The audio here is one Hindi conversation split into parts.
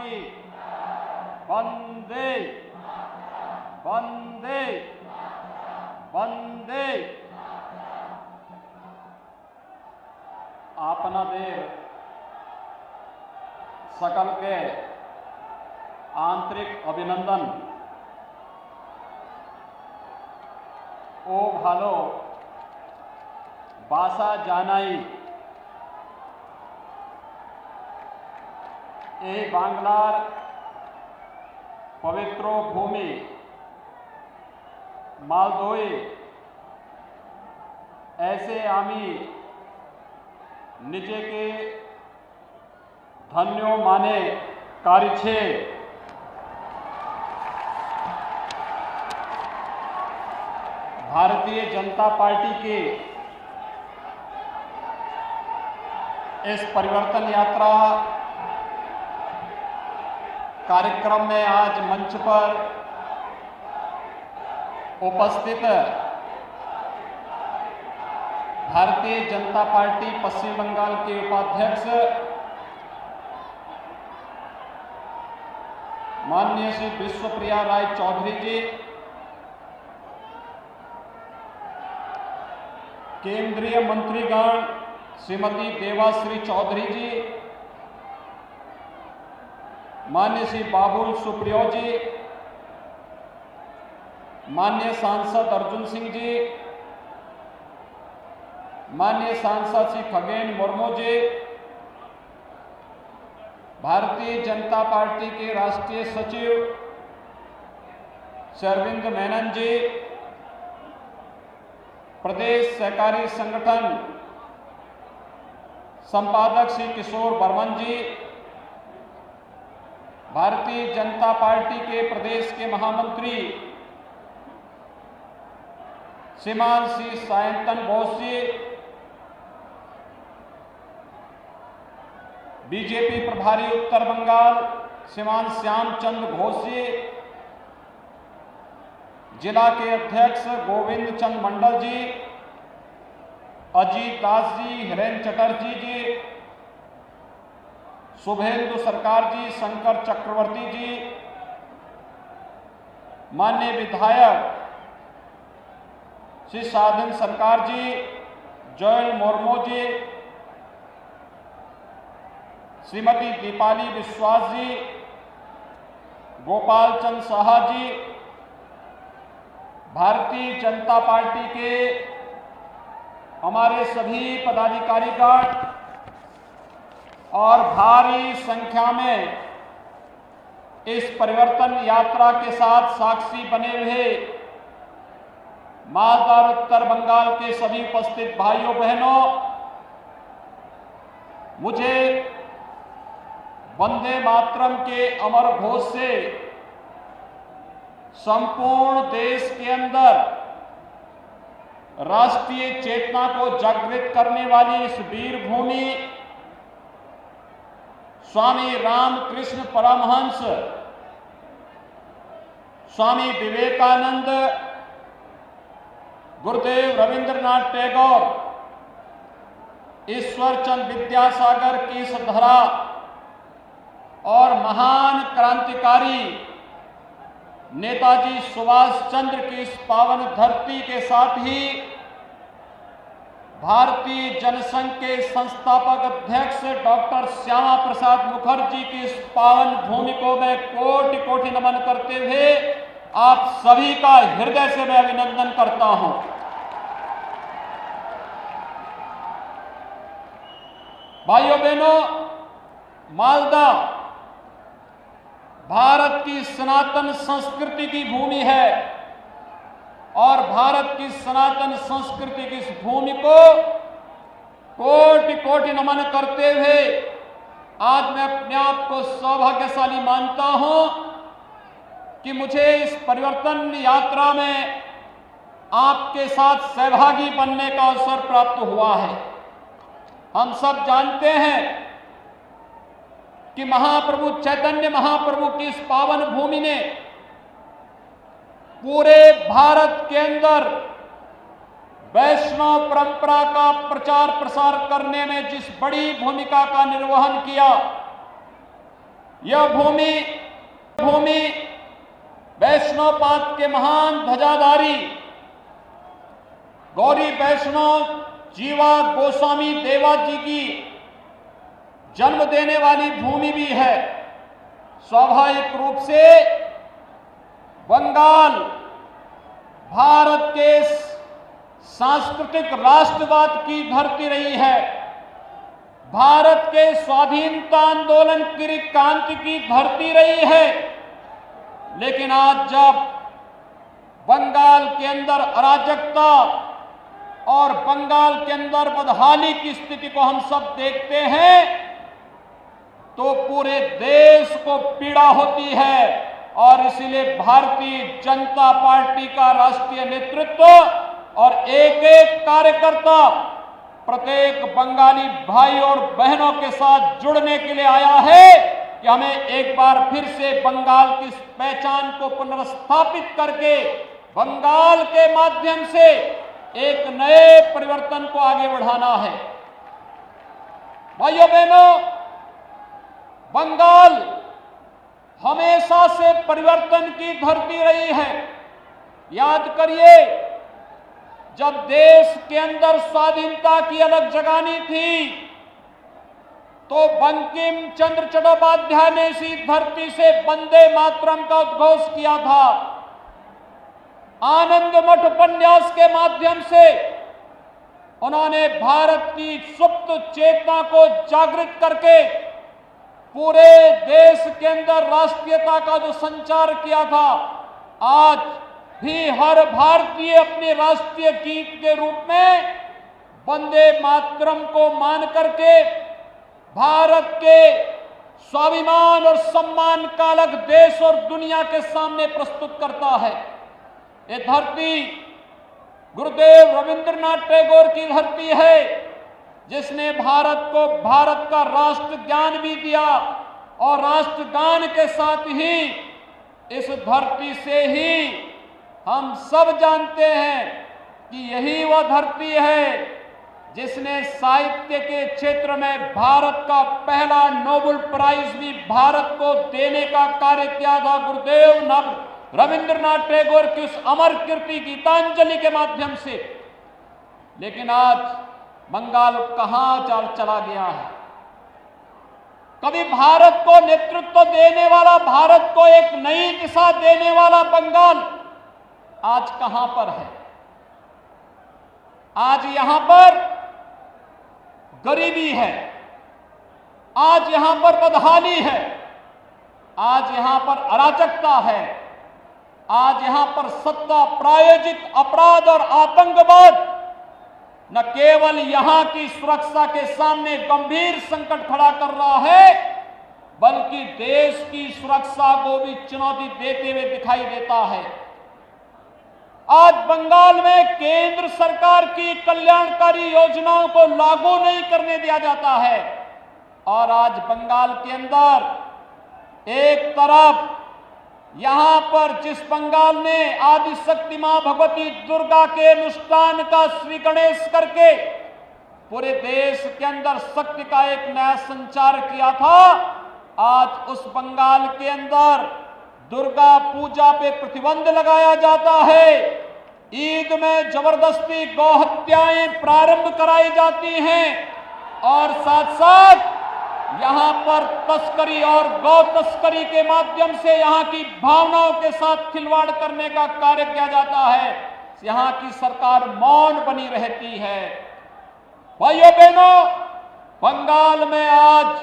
की। वंदे वंदे वंदे। आपनादेव सकल के आंतरिक अभिनंदन। ओ भालो बासा जानाई ए बांग्लार पवित्र भूमि मालदोई ऐसे आमी निजे के धन्यो माने कार्य छे। भारतीय जनता पार्टी के इस परिवर्तन यात्रा कार्यक्रम में आज मंच पर उपस्थित भारतीय जनता पार्टी पश्चिम बंगाल के उपाध्यक्ष माननीय श्री विश्वप्रिया राय चौधरी जी, केंद्रीय मंत्रीगण श्रीमती देवाश्री चौधरी जी, माननीय श्री बाबुल सुप्रियो जी, माननीय सांसद अर्जुन सिंह जी, माननीय सांसद श्री खगेन मुर्मू जी, भारतीय जनता पार्टी के राष्ट्रीय सचिव श्री अरविंद मेनन जी, प्रदेश सहकारी संगठन संपादक श्री किशोर बर्मन जी, भारतीय जनता पार्टी के प्रदेश के महामंत्री श्रीमान श्री सायंतन बोस जी, बीजेपी प्रभारी उत्तर बंगाल श्रीमान श्यामचंद्र घोष जी, जिला के अध्यक्ष गोविंद चंद मंडल जी, अजीत दास जी, हिरेन चटर्जी जी, शुभेंदु सरकार जी, शंकर चक्रवर्ती जी, माननीय विधायक श्री साधन सरकार जी, जोयल मुर्मू जी, श्रीमती दीपाली विश्वास जी, गोपाल चंद साहा जी, भारतीय जनता पार्टी के हमारे सभी पदाधिकारीगण और भारी संख्या में इस परिवर्तन यात्रा के साथ साक्षी बने हुए मालदा और उत्तर बंगाल के सभी उपस्थित भाइयों बहनों, मुझे वंदे मातरम के अमर घोष से संपूर्ण देश के अंदर राष्ट्रीय चेतना को जागृत करने वाली इस वीर भूमि स्वामी रामकृष्ण परमहंस, स्वामी विवेकानंद, गुरुदेव रविंद्रनाथ टैगोर, ईश्वरचंद विद्यासागर की इस धरा और महान क्रांतिकारी नेताजी सुभाष चंद्र की इस पावन धरती के साथ ही भारतीय जनसंघ के संस्थापक अध्यक्ष डॉक्टर श्यामा प्रसाद मुखर्जी की इस पावन भूमि को मैं कोटि कोटि नमन करते हुए आप सभी का हृदय से मैं अभिनंदन करता हूं। भाइयों बहनों, मालदा भारत की सनातन संस्कृति की भूमि है और भारत की सनातन संस्कृति की इस भूमि को कोटि कोटि नमन करते हुए आज मैं अपने आप को सौभाग्यशाली मानता हूं कि मुझे इस परिवर्तन यात्रा में आपके साथ सहभागी बनने का अवसर प्राप्त हुआ है। हम सब जानते हैं कि महाप्रभु चैतन्य महाप्रभु की इस पावन भूमि ने पूरे भारत के अंदर वैष्णव परंपरा का प्रचार प्रसार करने में जिस बड़ी भूमिका का निर्वहन किया, यह भूमि भूमि वैष्णवपाद के महान ध्वजाधारी गौरी वैष्णव जीवा गोस्वामी देवा जी की जन्म देने वाली भूमि भी है। स्वाभाविक रूप से बंगाल भारत के सांस्कृतिक राष्ट्रवाद की धरती रही है, भारत के स्वाधीनता आंदोलन की क्रांति की धरती रही है। लेकिन आज जब बंगाल के अंदर अराजकता और बंगाल के अंदर बदहाली की स्थिति को हम सब देखते हैं तो पूरे देश को पीड़ा होती है। और इसीलिए भारतीय जनता पार्टी का राष्ट्रीय नेतृत्व और एक एक कार्यकर्ता प्रत्येक बंगाली भाई और बहनों के साथ जुड़ने के लिए आया है कि हमें एक बार फिर से बंगाल की पहचान को पुनर्स्थापित करके बंगाल के माध्यम से एक नए परिवर्तन को आगे बढ़ाना है। भाइयों बहनों, बंगाल हमेशा से परिवर्तन की धरती रही है। याद करिए, जब देश के अंदर स्वाधीनता की अलग जगानी थी तो बंकिम चंद्र चट्टोपाध्याय ने इसी धरती से वंदे मातरम का उद्घोष किया था। आनंद मठ उपन्यास के माध्यम से उन्होंने भारत की सुप्त चेतना को जागृत करके पूरे देश के अंदर राष्ट्रीयता का जो संचार किया था, आज भी हर भारतीय अपने राष्ट्रीय गीत के रूप में वंदे मातरम को मान करके भारत के स्वाभिमान और सम्मान का अलग देश और दुनिया के सामने प्रस्तुत करता है। ये धरती गुरुदेव रविंद्रनाथ टैगोर की धरती है, जिसने भारत को भारत का राष्ट्र ज्ञान भी दिया और राष्ट्रगान के साथ ही इस धरती से ही हम सब जानते हैं कि यही वह धरती है जिसने साहित्य के क्षेत्र में भारत का पहला नोबेल प्राइज भी भारत को देने का कार्य किया था गुरुदेव रविंद्रनाथ टैगोर की उस अमर कीर्ति गीतांजलि के माध्यम से। लेकिन आज बंगाल कहां चला गया है? कभी भारत को नेतृत्व देने वाला, भारत को एक नई दिशा देने वाला बंगाल आज कहां पर है? आज यहां पर गरीबी है, आज यहां पर बदहाली है, आज यहां पर अराजकता है, आज यहां पर सत्ता प्रायोजित अपराध और आतंकवाद न केवल यहां की सुरक्षा के सामने गंभीर संकट खड़ा कर रहा है, बल्कि देश की सुरक्षा को भी चुनौती देते हुए दिखाई देता है। आज बंगाल में केंद्र सरकार की कल्याणकारी योजनाओं को लागू नहीं करने दिया जाता है और आज बंगाल के अंदर एक तरफ यहां पर जिस बंगाल ने आदि शक्ति मां भगवती दुर्गा के अनुष्ठान का श्री गणेश करके पूरे देश के अंदर शक्ति का एक नया संचार किया था, आज उस बंगाल के अंदर दुर्गा पूजा पे प्रतिबंध लगाया जाता है। ईद में जबरदस्ती गौ हत्याएं प्रारंभ कराई जाती हैं और साथ साथ यहां पर तस्करी और गौ तस्करी के माध्यम से यहां की भावनाओं के साथ खिलवाड़ करने का कार्य किया जाता है। यहां की सरकार मौन बनी रहती है। भाइयों बहनों, बंगाल में आज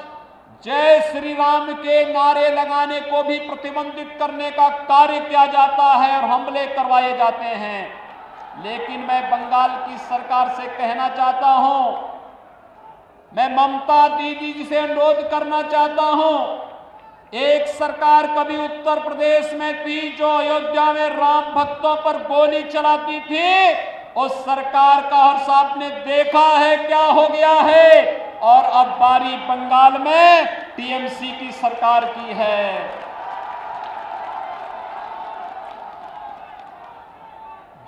जय श्री राम के नारे लगाने को भी प्रतिबंधित करने का कार्य किया जाता है और हमले करवाए जाते हैं। लेकिन मैं बंगाल की सरकार से कहना चाहता हूं, मैं ममता दीदी जी से अनुरोध करना चाहता हूं, एक सरकार कभी उत्तर प्रदेश में थी जो अयोध्या में राम भक्तों पर गोली चलाती थी, उस सरकार का हर्ष आपने देखा है क्या हो गया है। और अब बारी बंगाल में टीएमसी की सरकार की है।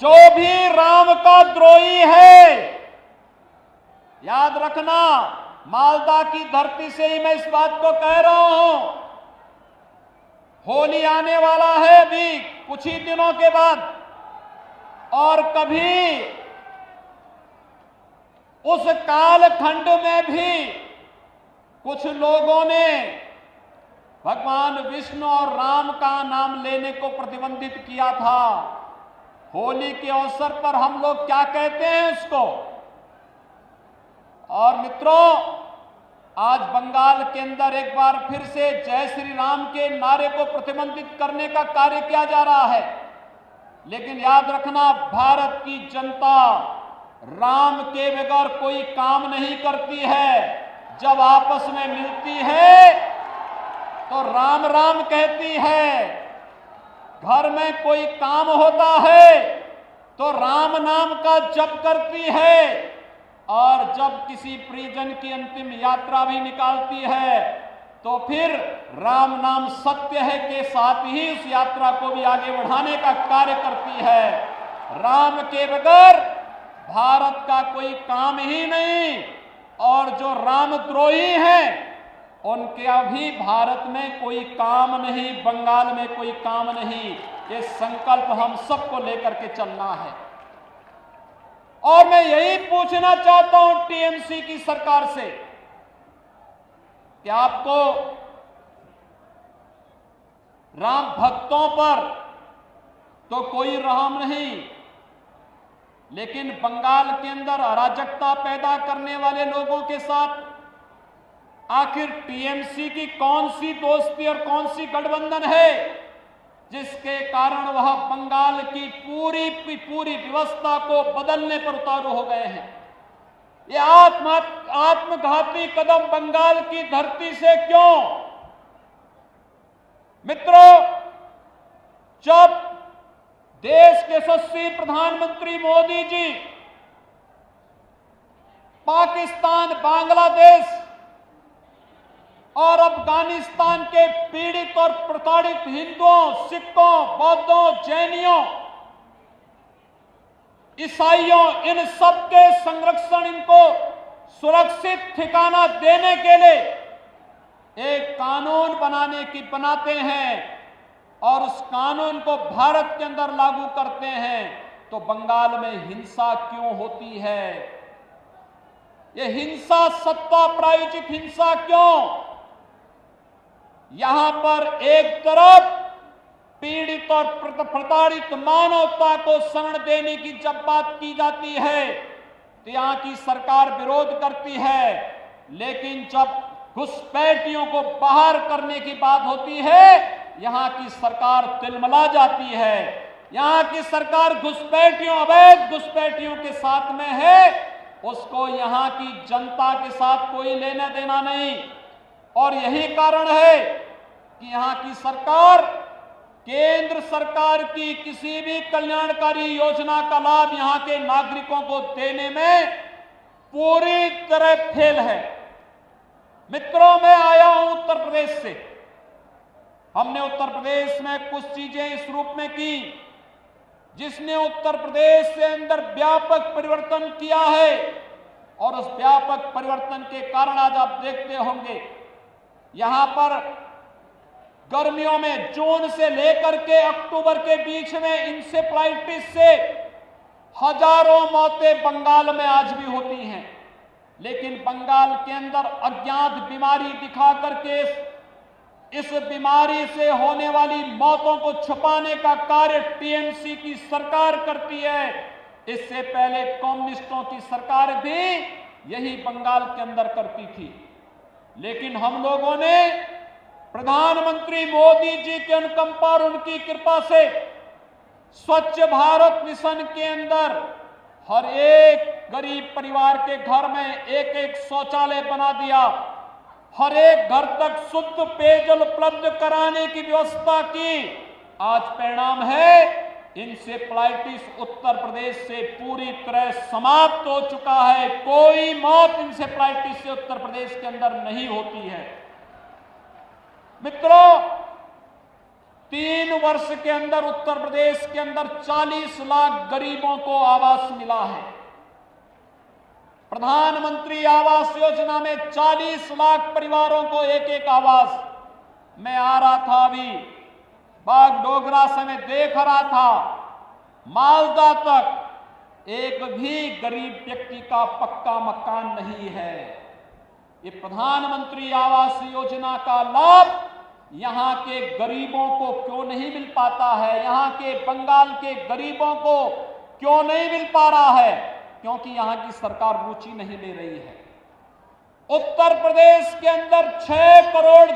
जो भी राम का द्रोही है, याद रखना, मालदा की धरती से ही मैं इस बात को कह रहा हूं, होली आने वाला है अभी कुछ ही दिनों के बाद, और कभी उस कालखंड में भी कुछ लोगों ने भगवान विष्णु और राम का नाम लेने को प्रतिबंधित किया था। होली के अवसर पर हम लोग क्या कहते हैं उसको। और मित्रों, आज बंगाल के अंदर एक बार फिर से जय श्री राम के नारे को प्रतिबंधित करने का कार्य किया जा रहा है। लेकिन याद रखना, भारत की जनता राम के बगैर कोई काम नहीं करती है। जब आपस में मिलती है तो राम राम कहती है, घर में कोई काम होता है तो राम नाम का जप करती है, और जब किसी परिजन की अंतिम यात्रा भी निकालती है तो फिर राम नाम सत्य है के साथ ही उस यात्रा को भी आगे बढ़ाने का कार्य करती है। राम के बगैर भारत का कोई काम ही नहीं, और जो रामद्रोही हैं उनके अभी भारत में कोई काम नहीं, बंगाल में कोई काम नहीं। ये संकल्प हम सबको लेकर के चलना है। और मैं यही पूछना चाहता हूं टीएमसी की सरकार से कि आपको राम भक्तों पर तो कोई रहम नहीं, लेकिन बंगाल के अंदर अराजकता पैदा करने वाले लोगों के साथ आखिर टीएमसी की कौन सी दोस्ती और कौन सी गठबंधन है जिसके कारण वह बंगाल की पूरी व्यवस्था को बदलने पर उतारू हो गए हैं। ये आत्मघाती कदम बंगाल की धरती से क्यों? मित्रों, जब देश के यशस्वी प्रधानमंत्री मोदी जी पाकिस्तान, बांग्लादेश और अफगानिस्तान के पीड़ित और प्रताड़ित हिंदुओं, सिखों, बौद्धों, जैनियों, ईसाइयों, इन सब के संरक्षण, इनको सुरक्षित ठिकाना देने के लिए एक कानून बनाते हैं और उस कानून को भारत के अंदर लागू करते हैं, तो बंगाल में हिंसा क्यों होती है? ये हिंसा, सत्ता प्रायोजित हिंसा क्यों? यहां पर एक तरफ पीड़ित और प्रताड़ित मानवता को शरण देने की जब बात की जाती है तो यहां की सरकार विरोध करती है, लेकिन जब घुसपैठियों को बाहर करने की बात होती है यहां की सरकार तिलमिला जाती है। यहां की सरकार घुसपैठियों, अवैध घुसपैठियों के साथ में है, उसको यहां की जनता के साथ कोई लेना देना नहीं। और यही कारण है कि यहां की सरकार केंद्र सरकार की किसी भी कल्याणकारी योजना का लाभ यहां के नागरिकों को देने में पूरी तरह फेल है। मित्रों, मैं आया हूं उत्तर प्रदेश से। हमने उत्तर प्रदेश में कुछ चीजें इस रूप में की जिसने उत्तर प्रदेश से अंदर व्यापक परिवर्तन किया है, और उस व्यापक परिवर्तन के कारण आज आप देखते होंगे यहां पर गर्मियों में जून से लेकर के अक्टूबर के बीच में इंसेफ्लाइटिस से हजारों मौतें बंगाल में आज भी होती हैं। लेकिन बंगाल के अंदर अज्ञात बीमारी दिखा करके इस बीमारी से होने वाली मौतों को छुपाने का कार्य टीएमसी की सरकार करती है। इससे पहले कम्युनिस्टों की सरकार भी यही बंगाल के अंदर करती थी। लेकिन हम लोगों ने प्रधानमंत्री मोदी जी के अनुकंपा और उनकी कृपा से स्वच्छ भारत मिशन के अंदर हर एक गरीब परिवार के घर में एक एक शौचालय बना दिया, हर एक घर तक शुद्ध पेयजल उपलब्ध कराने की व्यवस्था की। आज परिणाम है इंसेफ्लाइटिस उत्तर प्रदेश से पूरी तरह समाप्त हो चुका है। कोई मौत इंसेफ्लाइटिस से उत्तर प्रदेश के अंदर नहीं होती है। मित्रों, 3 वर्ष के अंदर उत्तर प्रदेश के अंदर 40 लाख गरीबों को आवास मिला है। प्रधानमंत्री आवास योजना में 40 लाख परिवारों को एक एक आवास। मैं आ रहा था अभी बागडोगरा से मैं देख रहा था, मालदा तक एक भी गरीब व्यक्ति का पक्का मकान नहीं है। ये प्रधानमंत्री आवास योजना का लाभ यहां के गरीबों को क्यों नहीं मिल पाता है? यहां के बंगाल के गरीबों को क्यों नहीं मिल पा रहा है? क्योंकि यहां की सरकार रुचि नहीं ले रही है। उत्तर प्रदेश के अंदर 6 करोड़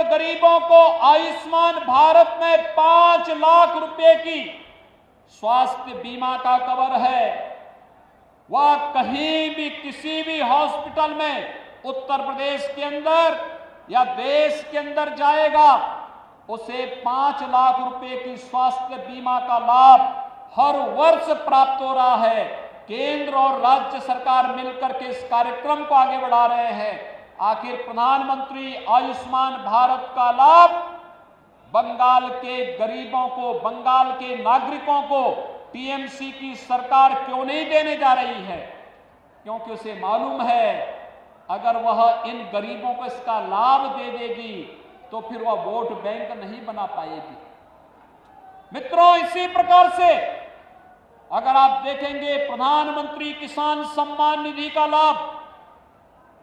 गरीबों को आयुष्मान भारत में 5 लाख रुपए की स्वास्थ्य बीमा का कवर है। वह कहीं भी किसी भी हॉस्पिटल में उत्तर प्रदेश के अंदर या देश के अंदर जाएगा, उसे 5 लाख रुपए की स्वास्थ्य बीमा का लाभ हर वर्ष प्राप्त हो रहा है। केंद्र और राज्य सरकार मिलकर के इस कार्यक्रम को आगे बढ़ा रहे हैं। आखिर प्रधानमंत्री आयुष्मान भारत का लाभ बंगाल के गरीबों को, बंगाल के नागरिकों को टीएमसी की सरकार क्यों नहीं देने जा रही है? क्योंकि उसे मालूम है अगर वह इन गरीबों को इसका लाभ दे देगी तो फिर वह वोट बैंक नहीं बना पाएगी। मित्रों, इसी प्रकार से अगर आप देखेंगे प्रधानमंत्री किसान सम्मान निधि का लाभ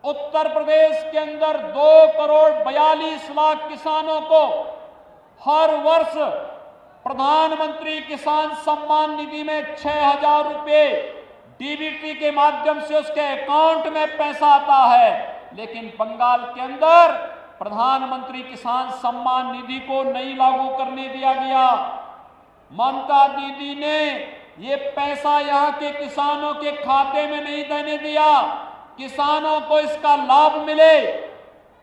उत्तर प्रदेश के अंदर 2 करोड़ 42 लाख किसानों को हर वर्ष प्रधानमंत्री किसान सम्मान निधि में 6,000 रुपए डीबीटी के माध्यम से उसके अकाउंट में पैसा आता है। लेकिन बंगाल के अंदर प्रधानमंत्री किसान सम्मान निधि को नहीं लागू करने दिया गया। ममता दीदी ने ये पैसा यहाँ के किसानों के खाते में नहीं देने दिया, किसानों को इसका लाभ मिले,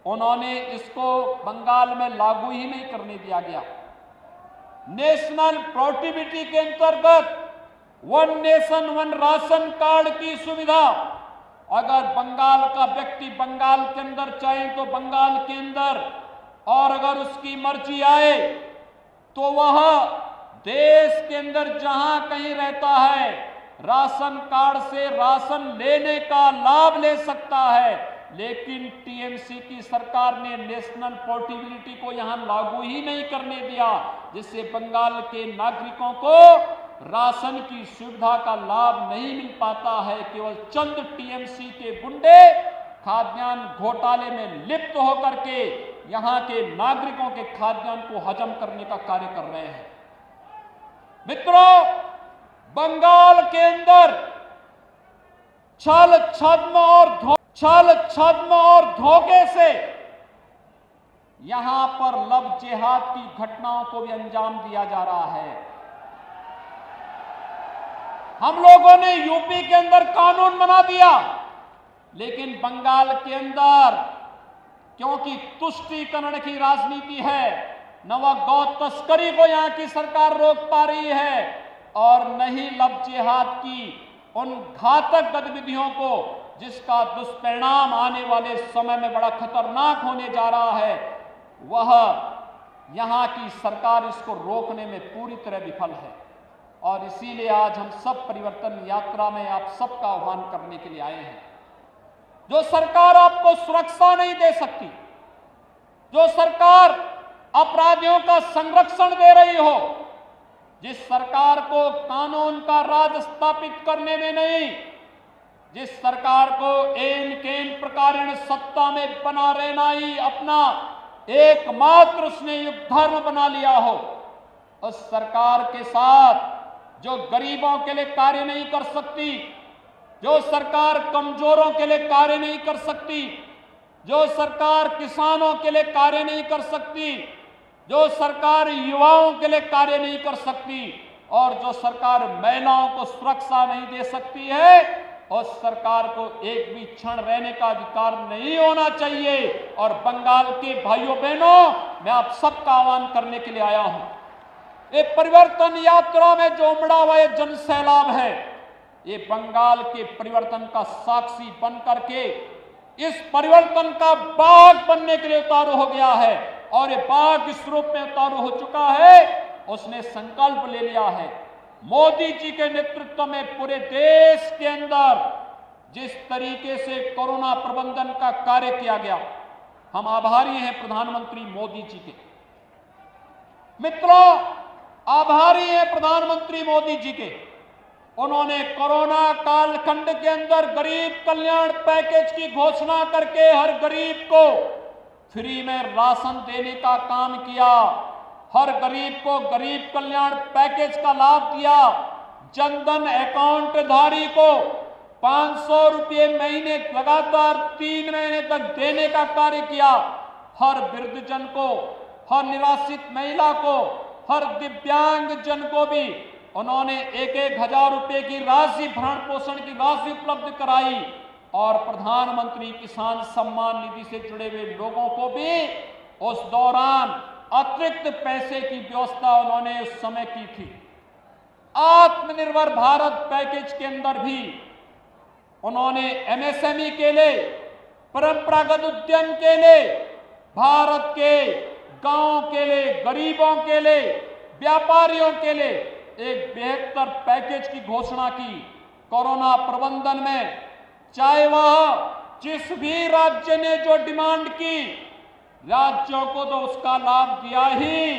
उन्होंने इसको बंगाल में लागू ही नहीं करने दिया गया। नेशनल पोर्टेबिलिटी के अंतर्गत 1 नेशन 1 राशन कार्ड की सुविधा अगर बंगाल का व्यक्ति बंगाल के अंदर चाहे तो बंगाल के अंदर, और अगर उसकी मर्जी आए तो वह देश के अंदर जहां कहीं रहता है राशन कार्ड से राशन लेने का लाभ ले सकता है। लेकिन टीएमसी की सरकार ने नेशनल पोर्टेबिलिटी को यहां लागू ही नहीं करने दिया, जिससे बंगाल के नागरिकों को राशन की सुविधा का लाभ नहीं मिल पाता है। केवल चंद टीएमसी के गुंडे खाद्यान्न घोटाले में लिप्त होकर के यहां के नागरिकों के खाद्यान्न को हजम करने का कार्य कर रहे हैं। मित्रों, बंगाल के अंदर छल छद्म और धोखे से यहां पर लव जिहाद की घटनाओं को भी अंजाम दिया जा रहा है। हम लोगों ने यूपी के अंदर कानून बना दिया, लेकिन बंगाल के अंदर क्योंकि तुष्टीकरण की राजनीति है, न वह गौ तस्करी को यहां की सरकार रोक पा रही है और न ही लव जिहाद की उन घातक गतिविधियों को जिसका दुष्परिणाम आने वाले समय में बड़ा खतरनाक होने जा रहा है, वह यहां की सरकार इसको रोकने में पूरी तरह विफल है। और इसीलिए आज हम सब परिवर्तन यात्रा में आप सबका आह्वान करने के लिए आए हैं। जो सरकार आपको सुरक्षा नहीं दे सकती, जो सरकार अपराधियों का संरक्षण दे रही हो, जिस सरकार को कानून का राज स्थापित करने में नहीं, जिस सरकार को एन केन प्रकारेण सत्ता में बना रहना ही अपना एकमात्र उसने युग धर्म बना लिया हो, उस सरकार के साथ जो गरीबों के लिए कार्य नहीं कर सकती, जो सरकार कमजोरों के लिए कार्य नहीं कर सकती, जो सरकार किसानों के लिए कार्य नहीं कर सकती, जो सरकार युवाओं के लिए कार्य नहीं कर सकती और जो सरकार महिलाओं को सुरक्षा नहीं दे सकती है, उस सरकार को एक भी क्षण रहने का अधिकार नहीं होना चाहिए। और बंगाल के भाइयों बहनों, मैं आप सबका आह्वान करने के लिए आया हूं। ये परिवर्तन यात्रा में जो उमड़ा हुआ जन सैलाब है, ये बंगाल के परिवर्तन का साक्षी बन करके इस परिवर्तन का बाघ बनने के लिए उतारू हो गया है। और ये बाघ इस रूप में उतारू हो चुका है, उसने संकल्प ले लिया है। मोदी जी के नेतृत्व में पूरे देश के अंदर जिस तरीके से कोरोना प्रबंधन का कार्य किया गया, हम आभारी हैं प्रधानमंत्री मोदी जी के। मित्रों, आभारी हैं प्रधानमंत्री मोदी जी के। उन्होंने कोरोना कालखंड के अंदर गरीब कल्याण पैकेज की घोषणा करके हर गरीब को फ्री में राशन देने का काम किया। हर गरीब को गरीब कल्याण पैकेज का लाभ दिया। जनधन अकाउंट धारी को 500 रुपये महीने लगातार 3 महीने तक देने का कार्य किया। हर वृद्धजन को, हर निराश्रित महिला को, हर दिव्यांग जन को भी उन्होंने 1-1 हजार रुपये की राशि, भरण पोषण की राशि उपलब्ध कराई। और प्रधानमंत्री किसान सम्मान निधि से जुड़े हुए लोगों को भी उस दौरान अतिरिक्त पैसे की व्यवस्था उन्होंने उस समय की थी। आत्मनिर्भर भारत पैकेज के अंदर भी उन्होंने एमएसएमई के लिए, परंपरागत उद्यम के लिए, भारत के गांवों के लिए, गरीबों के लिए, व्यापारियों के लिए एक बेहतर पैकेज की घोषणा की। कोरोना प्रबंधन में चाहे वह जिस भी राज्य ने जो डिमांड की, राज्यों को तो उसका लाभ दिया ही,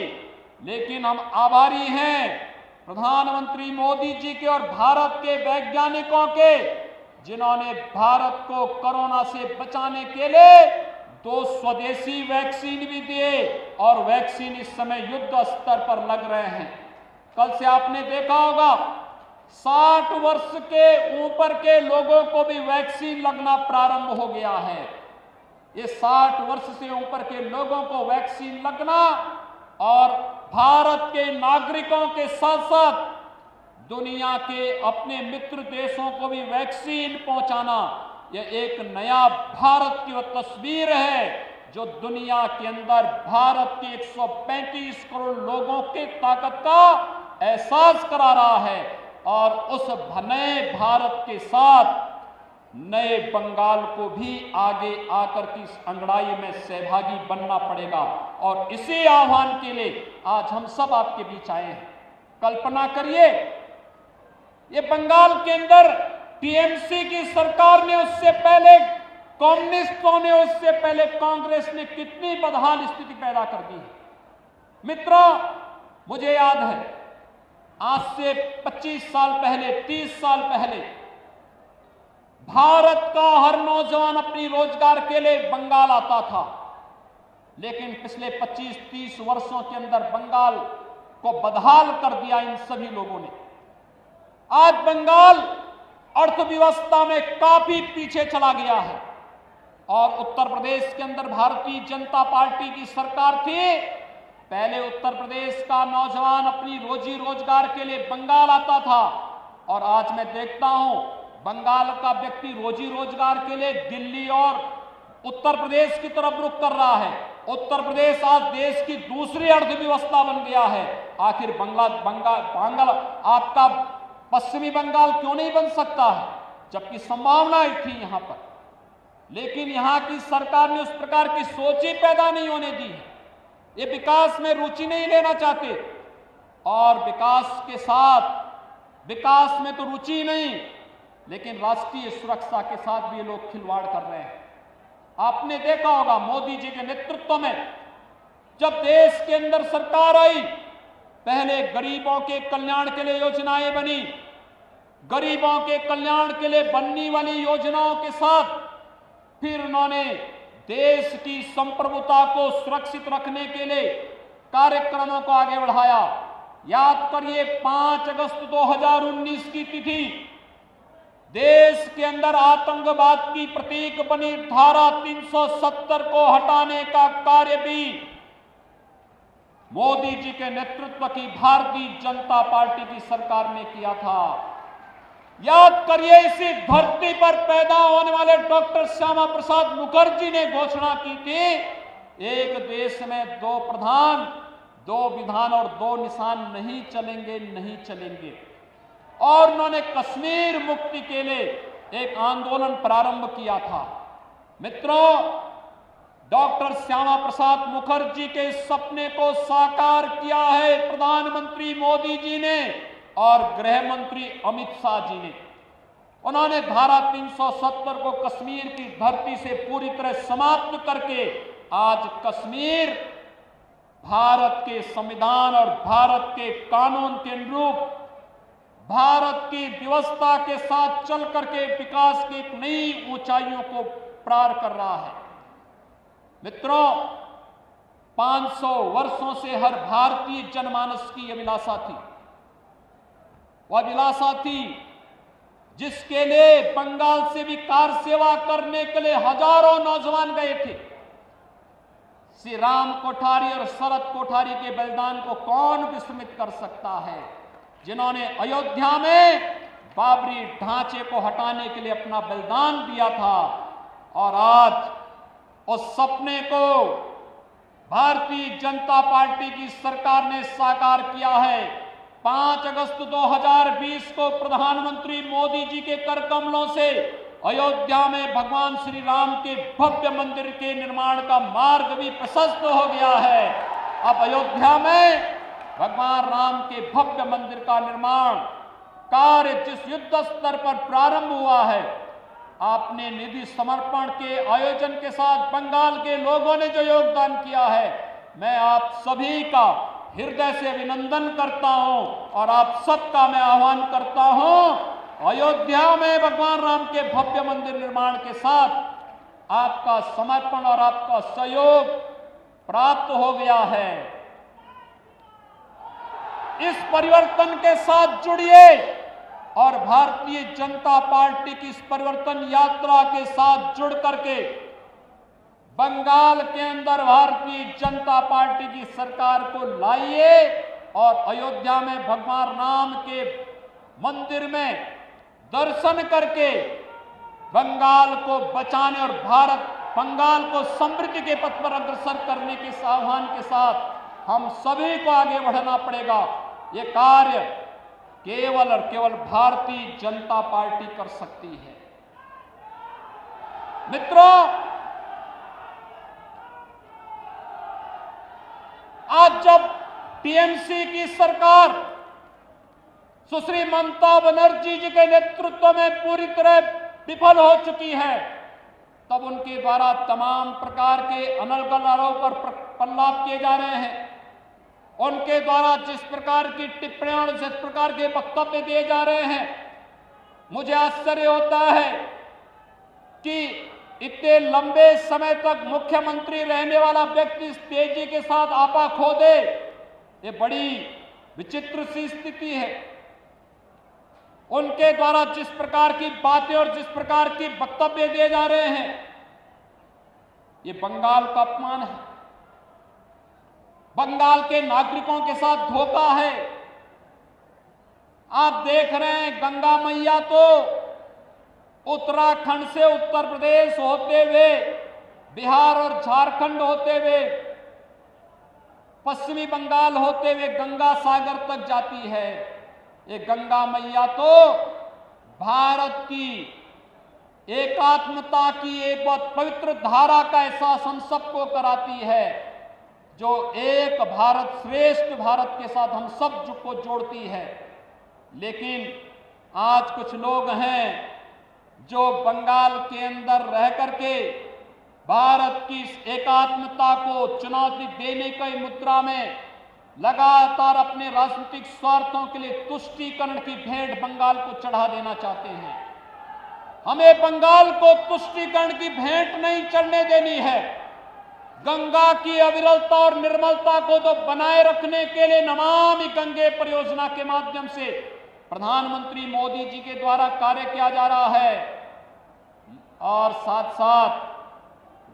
लेकिन हम आभारी हैं प्रधानमंत्री मोदी जी के और भारत के वैज्ञानिकों के, जिन्होंने भारत को कोरोना से बचाने के लिए 2 स्वदेशी वैक्सीन भी दिए और वैक्सीन इस समय युद्ध स्तर पर लग रहे हैं। कल से आपने देखा होगा 60 वर्ष के ऊपर के लोगों को भी वैक्सीन लगना प्रारंभ हो गया है। ये 60 वर्ष से ऊपर के लोगों को वैक्सीन लगना और भारत के नागरिकों के साथ साथ दुनिया के अपने मित्र देशों को भी वैक्सीन पहुंचाना, यह एक नया भारत की वो तस्वीर है जो दुनिया के अंदर भारत के 135 करोड़ लोगों की ताकत का एहसास करा रहा है। और उस नए भारत के साथ नए बंगाल को भी आगे आकर की इस अंगड़ाई में सहभागी बनना पड़ेगा। और इसी आह्वान के लिए आज हम सब आपके बीच आए हैं। कल्पना करिए, ये बंगाल के अंदर टीएमसी की सरकार ने, उससे पहले कम्युनिस्टों ने, उससे पहले कांग्रेस ने कितनी बदहाल स्थिति पैदा कर दी है। मित्रों, मुझे याद है आज से 25 साल पहले, 30 साल पहले भारत का हर नौजवान अपनी रोजगार के लिए बंगाल आता था। लेकिन पिछले 25-30 वर्षों के अंदर बंगाल को बदहाल कर दिया इन सभी लोगों ने। आज बंगाल अर्थव्यवस्था में काफी पीछे चला गया है। और उत्तर प्रदेश के अंदर भारतीय जनता पार्टी की सरकार थी। पहले उत्तर प्रदेश का नौजवान अपनी रोजी रोजगार के लिए बंगाल आता था, और आज मैं देखता हूं बंगाल का व्यक्ति रोजी रोजगार के लिए दिल्ली और उत्तर प्रदेश की तरफ रुख कर रहा है। उत्तर प्रदेश आज देश की दूसरी अर्थव्यवस्था बन गया है। आखिर बंगाल आपका पश्चिमी बंगाल क्यों नहीं बन सकता है, जबकि संभावनाएं थी यहां पर। लेकिन यहां की सरकार ने उस प्रकार की सोच ही पैदा नहीं होने दी है। ये विकास में रुचि नहीं लेना चाहते, और विकास के साथ, विकास में तो रुचि नहीं, लेकिन राष्ट्रीय सुरक्षा के साथ भी ये लोग खिलवाड़ कर रहे हैं। आपने देखा होगा मोदी जी के नेतृत्व में जब देश के अंदर सरकार आई, पहले गरीबों के कल्याण के लिए योजनाएं बनी। गरीबों के कल्याण के लिए बनने वाली योजनाओं के साथ फिर उन्होंने देश की संप्रभुता को सुरक्षित रखने के लिए कार्यक्रमों को आगे बढ़ाया। याद करिए 5 अगस्त 2019 की तिथि, देश के अंदर आतंकवाद की प्रतीक बनी धारा 370 को हटाने का कार्य भी मोदी जी के नेतृत्व की भारतीय जनता पार्टी की सरकार ने किया था। याद करिए इसी धरती पर पैदा होने वाले डॉक्टर श्यामा प्रसाद मुखर्जी ने घोषणा की थी, एक देश में 2 प्रधान, 2 विधान और 2 निशान नहीं चलेंगे, नहीं चलेंगे। और उन्होंने कश्मीर मुक्ति के लिए एक आंदोलन प्रारंभ किया था। मित्रों, डॉक्टर श्यामा प्रसाद मुखर्जी के सपने को साकार किया है प्रधानमंत्री मोदी जी ने और गृह मंत्री अमित शाह जी ने। उन्होंने धारा 370 को कश्मीर की धरती से पूरी तरह समाप्त करके आज कश्मीर भारत के संविधान और भारत के कानून के अनुरूप भारत की व्यवस्था के साथ चल करके विकास की एक नई ऊंचाइयों को पार कर रहा है। मित्रों, 500 वर्षों से हर भारतीय जनमानस की अभिलाषा थी, वह अभिलाषा थी जिसके लिए बंगाल से भी कार सेवा करने के लिए हजारों नौजवान गए थे। श्री राम कोठारी और शरद कोठारी के बलिदान को कौन विस्मृत कर सकता है, जिन्होंने अयोध्या में बाबरी ढांचे को हटाने के लिए अपना बलिदान दिया था। और आज उस सपने को भारतीय जनता पार्टी की सरकार ने साकार किया है। 5 अगस्त 2020 को प्रधानमंत्री मोदी जी के कर कमलों से अयोध्या में भगवान श्री राम के भव्य मंदिर के निर्माण का मार्ग भी प्रशस्त हो गया है। अब अयोध्या में भगवान राम के भव्य मंदिर का निर्माण कार्य जिस युद्ध स्तर पर प्रारंभ हुआ है, आपने निधि समर्पण के आयोजन के साथ बंगाल के लोगों ने जो योगदान किया है, मैं आप सभी का हृदय से अभिनंदन करता हूं और आप सबका मैं आह्वान करता हूं, अयोध्या में भगवान राम के भव्य मंदिर निर्माण के साथ आपका समर्पण और आपका सहयोग प्राप्त हो गया है। इस परिवर्तन के साथ जुड़िए और भारतीय जनता पार्टी की इस परिवर्तन यात्रा के साथ जुड़ करके बंगाल के अंदर भारतीय जनता पार्टी की सरकार को लाइए और अयोध्या में भगवान राम के मंदिर में दर्शन करके बंगाल को बचाने और बंगाल को समृद्धि के पथ पर अग्रसर करने के आह्वान के साथ हम सभी को आगे बढ़ना पड़ेगा। ये कार्य केवल और केवल भारतीय जनता पार्टी कर सकती है। मित्रों, आज जब टीएमसी की सरकार सुश्री ममता बनर्जी जी के नेतृत्व में पूरी तरह विफल हो चुकी है, तब उनके द्वारा तमाम प्रकार के अनर्गल आरोप और प्रलाप किए जा रहे हैं। उनके द्वारा जिस प्रकार की टिप्पणियां और जिस प्रकार के वक्तव्य दिए जा रहे हैं, मुझे आश्चर्य होता है कि इतने लंबे समय तक मुख्यमंत्री रहने वाला व्यक्ति इस तेजी के साथ आपा खो दे, ये बड़ी विचित्र सी स्थिति है। उनके द्वारा जिस प्रकार की बातें और जिस प्रकार की वक्तव्य दिए जा रहे हैं, ये बंगाल का अपमान है, बंगाल के नागरिकों के साथ धोखा है। आप देख रहे हैं, गंगा मैया तो उत्तराखंड से उत्तर प्रदेश होते हुए बिहार और झारखंड होते हुए पश्चिमी बंगाल होते हुए गंगा सागर तक जाती है। ये गंगा मैया तो भारत की एकात्मता की एक बहुत पवित्र धारा का एहसास हम सबको कराती है, जो एक भारत श्रेष्ठ भारत के साथ हम सब को जोड़ती है। लेकिन आज कुछ लोग हैं जो बंगाल के अंदर रह करके भारत की एकात्मता को चुनौती देने की मुद्रा में लगातार अपने राजनीतिक स्वार्थों के लिए तुष्टीकरण की भेंट बंगाल को चढ़ा देना चाहते हैं। हमें बंगाल को तुष्टीकरण की भेंट नहीं चढ़ने देनी है। गंगा की अविरलता और निर्मलता को तो बनाए रखने के लिए नमामि गंगे परियोजना के माध्यम से प्रधानमंत्री मोदी जी के द्वारा कार्य किया जा रहा है और साथ साथ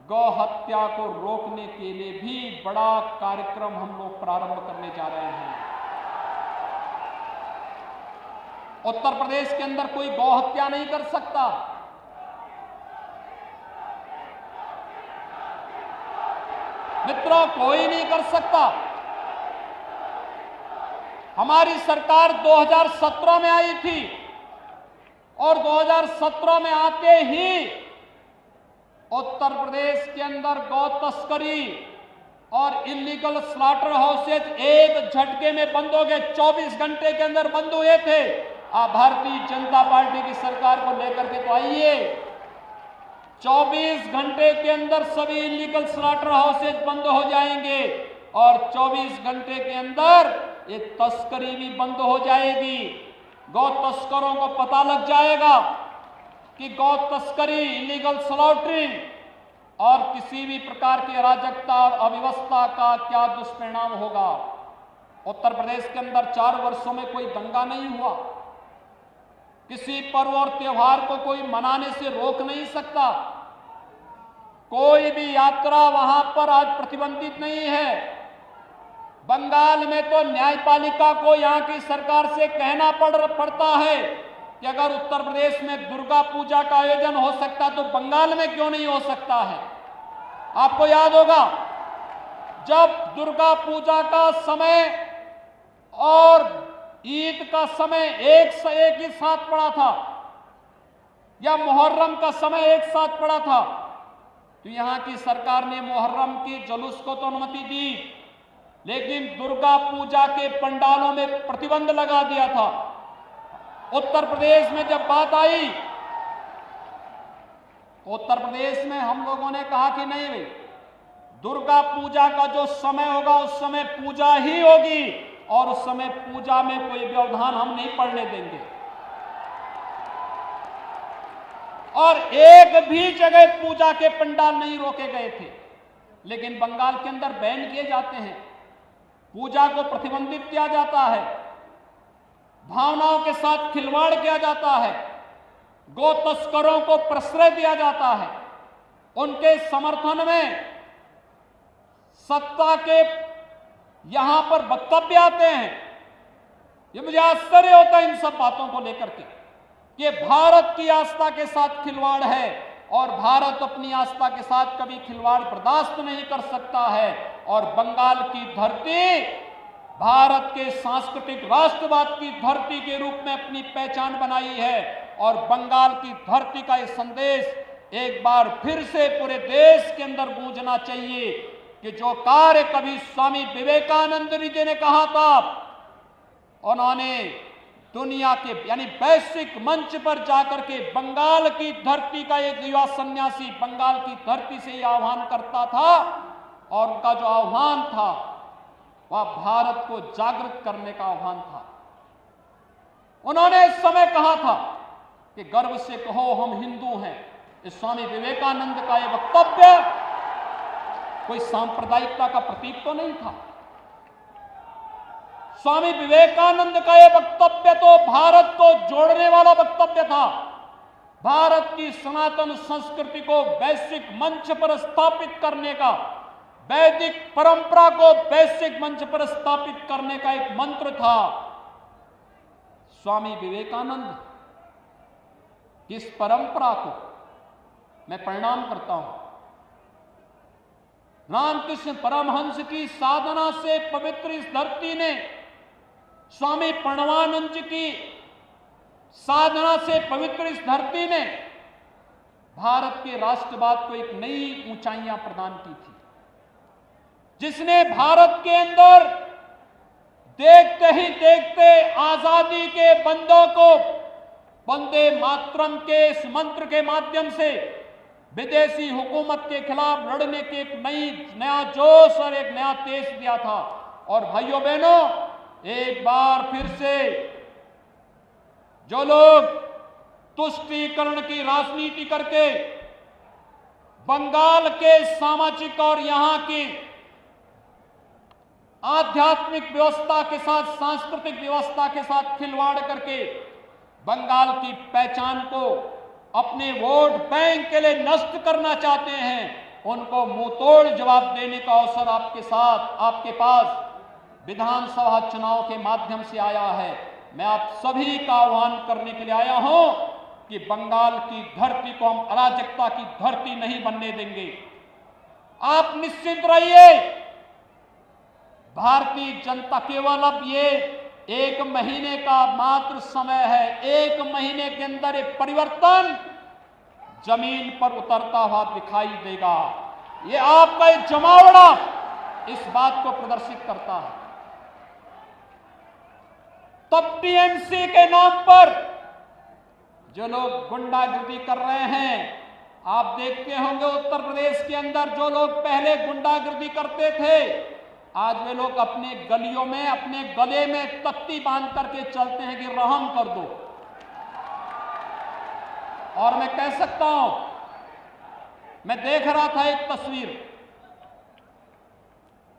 गौ हत्या को रोकने के लिए भी बड़ा कार्यक्रम हम लोग प्रारंभ करने जा रहे हैं। उत्तर प्रदेश के अंदर कोई गौ हत्या नहीं कर सकता। मित्रों, कोई नहीं कर सकता। हमारी सरकार 2017 में आई थी और 2017 में आते ही उत्तर प्रदेश के अंदर गौ तस्करी और इलीगल स्लॉटर हाउसेज एक झटके में बंद हो गए। 24 घंटे के अंदर बंद हुए थे। आप भारतीय जनता पार्टी की सरकार को लेकर के तो आइए, 24 घंटे के अंदर सभी इलीगल स्लॉटर हाउसेज बंद हो जाएंगे और 24 घंटे के अंदर ये तस्करी भी बंद हो जाएगी। गौ तस्करों को पता लग जाएगा कि गौ तस्करी, इलीगल स्लॉटरिंग और किसी भी प्रकार की अराजकता और अव्यवस्था का क्या दुष्परिणाम होगा। उत्तर प्रदेश के अंदर 4 वर्षों में कोई दंगा नहीं हुआ, किसी पर्व और त्योहार को कोई मनाने से रोक नहीं सकता, कोई भी यात्रा वहां पर आज प्रतिबंधित नहीं है। बंगाल में तो न्यायपालिका को यहां की सरकार से कहना पड़ता है कि अगर उत्तर प्रदेश में दुर्गा पूजा का आयोजन हो सकता तो बंगाल में क्यों नहीं हो सकता है। आपको याद होगा जब दुर्गा पूजा का समय और ईद का समय एक ही साथ पड़ा था या मुहर्रम का समय एक साथ पड़ा था, तो यहां की सरकार ने मुहर्रम की जुलूस को तो अनुमति दी, लेकिन दुर्गा पूजा के पंडालों में प्रतिबंध लगा दिया था। उत्तर प्रदेश में जब बात आई, उत्तर प्रदेश में हम लोगों ने कहा कि नहीं भाई, दुर्गा पूजा का जो समय होगा उस समय पूजा ही होगी और उस समय पूजा में कोई व्यवधान हम नहीं पड़ने देंगे। और एक भी जगह पूजा के पंडाल नहीं रोके गए थे, लेकिन बंगाल के अंदर बैन किए जाते हैं, पूजा को प्रतिबंधित किया जाता है, भावनाओं के साथ खिलवाड़ किया जाता है, गो तस्करों को प्रश्रय दिया जाता है, उनके समर्थन में सत्ता के यहां पर वक्तव्य आते हैं। ये मुझे आश्चर्य होता है इन सब बातों को लेकर के कि भारत की आस्था के साथ खिलवाड़ है और भारत अपनी आस्था के साथ कभी खिलवाड़ बर्दाश्त नहीं कर सकता है। और बंगाल की धरती भारत के सांस्कृतिक राष्ट्रवाद की धरती के रूप में अपनी पहचान बनाई है और बंगाल की धरती का यह संदेश एक बार फिर से पूरे देश के अंदर गूंजना चाहिए कि जो कार्य कभी स्वामी विवेकानंद जी ने कहा था, उन्होंने दुनिया के यानी वैश्विक मंच पर जाकर के बंगाल की धरती का एक युवा सन्यासी बंगाल की धरती से यह आह्वान करता था और उनका जो आह्वान था वह भारत को जागृत करने का आह्वान था। उन्होंने इस समय कहा था कि गर्व से कहो हम हिंदू हैं। इस स्वामी विवेकानंद का यह वक्तव्य कोई सांप्रदायिकता का प्रतीक तो नहीं था। स्वामी विवेकानंद का यह वक्तव्य तो भारत को जोड़ने वाला वक्तव्य था। भारत की सनातन संस्कृति को वैश्विक मंच पर स्थापित करने का, वैदिक परंपरा को वैश्विक मंच पर स्थापित करने का एक मंत्र था। स्वामी विवेकानंद की इस परंपरा को मैं प्रणाम करता हूं। रामकृष्ण परमहंस की साधना से पवित्र इस धरती ने, स्वामी प्रणवानंद जी की साधना से पवित्र इस धरती ने भारत के राष्ट्रवाद को एक नई ऊंचाइयां प्रदान की थी, जिसने भारत के अंदर देखते ही देखते आजादी के बंदों को वंदे मातरम के इस मंत्र के माध्यम से विदेशी हुकूमत के खिलाफ लड़ने की एक नया जोश और एक नया तेज दिया था। और भाइयों बहनों, एक बार फिर से जो लोग तुष्टीकरण की राजनीति करके बंगाल के सामाजिक और यहां की आध्यात्मिक व्यवस्था के साथ, सांस्कृतिक व्यवस्था के साथ खिलवाड़ करके बंगाल की पहचान को अपने वोट बैंक के लिए नष्ट करना चाहते हैं, उनको मुंहतोड़ जवाब देने का अवसर आपके पास विधानसभा चुनाव के माध्यम से आया है। मैं आप सभी का आह्वान करने के लिए आया हूं कि बंगाल की धरती को हम अराजकता की धरती नहीं बनने देंगे। आप निश्चिंत रहिए, भारतीय जनता केवल अब ये 1 महीने का मात्र समय है। 1 महीने के अंदर एक परिवर्तन जमीन पर उतरता हुआ दिखाई देगा। ये आपका एक जमावड़ा इस बात को प्रदर्शित करता है। तब टीएमसी के नाम पर जो लोग गुंडागिर्दी कर रहे हैं, आप देखते होंगे उत्तर प्रदेश के अंदर जो लोग पहले गुंडागर्दी करते थे, आज वे लोग अपने गलियों में अपने गले में तख्ती बांध करके चलते हैं कि रहम कर दो। और मैं कह सकता हूं, मैं देख रहा था एक तस्वीर,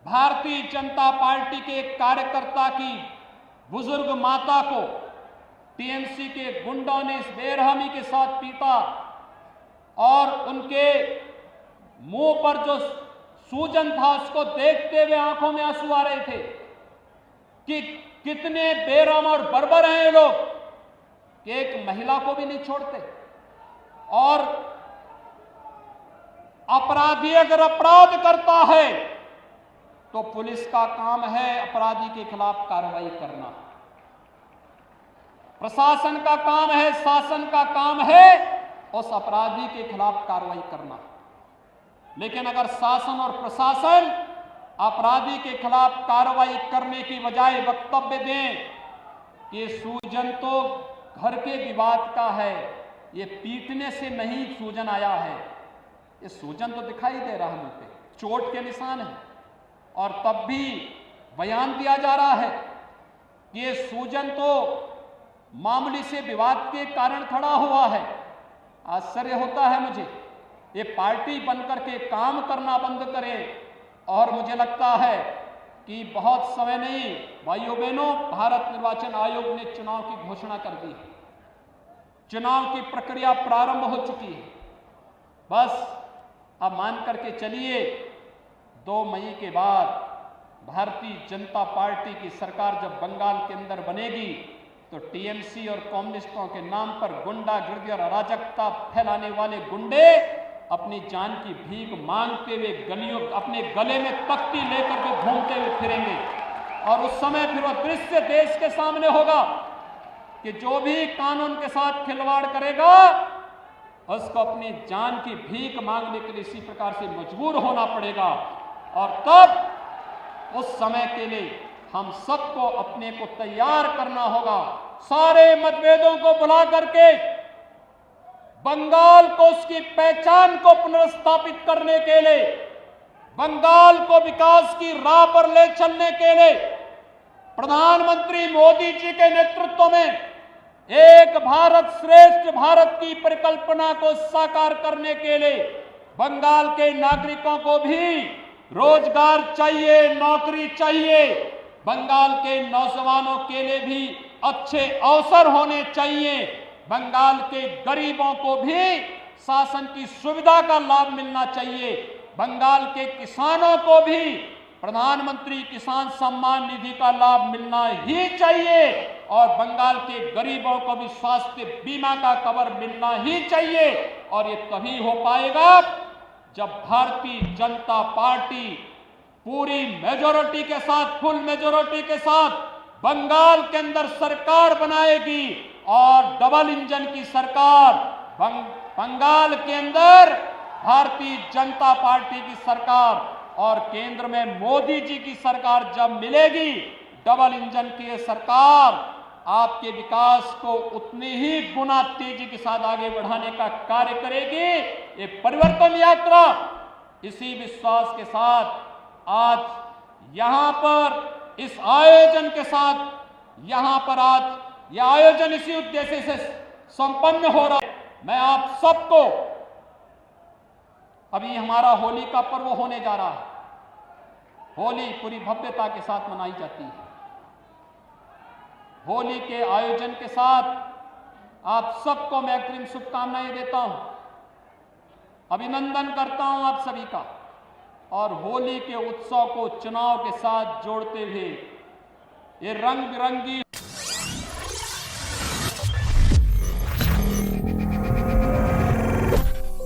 भारतीय जनता पार्टी के एक कार्यकर्ता की बुजुर्ग माता को टीएमसी के गुंडों ने इस बेरहमी के साथ पीटा और उनके मुंह पर जो सूजन था उसको देखते हुए आंखों में आंसू आ रहे थे कि कितने बेरहम और बर्बर हैं ये लोग कि एक महिला को भी नहीं छोड़ते। और अपराधी अगर अपराध करता है तो पुलिस का काम है अपराधी के खिलाफ कार्रवाई करना, प्रशासन का काम है, शासन का काम है उस अपराधी के खिलाफ कार्रवाई करना। लेकिन अगर शासन और प्रशासन अपराधी के खिलाफ कार्रवाई करने की बजाय वक्तव्य दें कि सूजन तो घर के विवाद का है, ये पीटने से नहीं सूजन आया है, ये सूजन तो दिखाई दे रहा है मुंह पे, चोट के निशान है, और तब भी बयान दिया जा रहा है कि ये सूजन तो मामूली से विवाद के कारण खड़ा हुआ है। आश्चर्य होता है मुझे, ये पार्टी बनकर के काम करना बंद करे। और मुझे लगता है कि बहुत समय नहीं, भाइयों बहनों, भारत निर्वाचन आयोग ने चुनाव की घोषणा कर दी है, चुनाव की प्रक्रिया प्रारंभ हो चुकी है। बस अब मान करके चलिए 2 मई के बाद भारतीय जनता पार्टी की सरकार जब बंगाल के अंदर बनेगी तो टीएमसी और कम्युनिस्टों के नाम पर गुंडागर्दी और अराजकता फैलाने वाले गुंडे अपनी जान की भीख मांगते हुए गलियों अपने गले में तख्ती लेकर के घूमते हुए फिरेंगे। और उस समय फिर वह दृश्य देश के सामने होगा कि जो भी कानून के साथ खिलवाड़ करेगा उसको अपनी जान की भीख मांगने के लिए इसी प्रकार से मजबूर होना पड़ेगा। और तब उस समय के लिए हम सबको अपने को तैयार करना होगा, सारे मतभेदों को भुला करके बंगाल को उसकी पहचान को पुनर्स्थापित करने के लिए, बंगाल को विकास की राह पर ले चलने के लिए प्रधानमंत्री मोदी जी के नेतृत्व में एक भारत श्रेष्ठ भारत की परिकल्पना को साकार करने के लिए बंगाल के नागरिकों को भी रोजगार चाहिए, नौकरी चाहिए, बंगाल के नौजवानों के लिए भी अच्छे अवसर होने चाहिए, बंगाल के गरीबों को भी शासन की सुविधा का लाभ मिलना चाहिए, बंगाल के किसानों को भी प्रधानमंत्री किसान सम्मान निधि का लाभ मिलना ही चाहिए, और बंगाल के गरीबों को भी स्वास्थ्य बीमा का कवर मिलना ही चाहिए। और ये तभी हो पाएगा जब भारतीय जनता पार्टी पूरी मेजॉरिटी के साथ, फुल मेजॉरिटी के साथ बंगाल के अंदर सरकार बनाएगी। और डबल इंजन की सरकार बंगाल के अंदर भारतीय जनता पार्टी की सरकार और केंद्र में मोदी जी की सरकार जब मिलेगी, डबल इंजन की ये सरकार आपके विकास को उतनी ही गुना तेजी के साथ आगे बढ़ाने का कार्य करेगी। ये परिवर्तन यात्रा, इसी विश्वास के साथ आज यहां पर इस आयोजन के साथ, यहां पर आज यह आयोजन इसी उद्देश्य से संपन्न हो रहा है। मैं आप सबको, अभी हमारा होली का पर्व होने जा रहा है, होली पूरी भव्यता के साथ मनाई जाती है। होली के आयोजन के साथ आप सबको मैं अग्रिम शुभकामनाएं देता हूं, अभिनंदन करता हूं आप सभी का। और होली के उत्सव को चुनाव के साथ जोड़ते हुए ये रंग बिरंगी